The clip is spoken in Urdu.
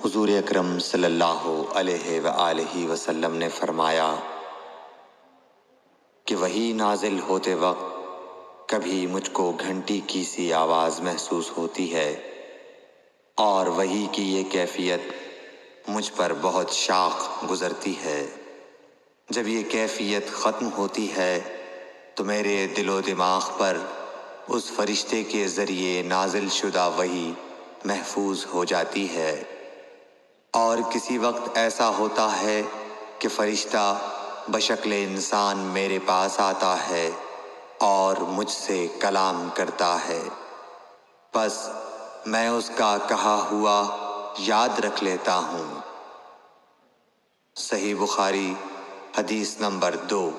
حضور اکرم صلی اللہ علیہ وآلہ وسلم نے فرمایا کہ وحی نازل ہوتے وقت کبھی مجھ کو گھنٹی کی سی آواز محسوس ہوتی ہے، اور وحی کی یہ کیفیت مجھ پر بہت شاق گزرتی ہے۔ جب یہ کیفیت ختم ہوتی ہے تو میرے دل و دماغ پر اس فرشتے کے ذریعے نازل شدہ وحی محفوظ ہو جاتی ہے، اور کسی وقت ایسا ہوتا ہے کہ فرشتہ بشکل انسان میرے پاس آتا ہے اور مجھ سے کلام کرتا ہے، بس میں اس کا کہا ہوا یاد رکھ لیتا ہوں۔ صحیح بخاری حدیث نمبر 2۔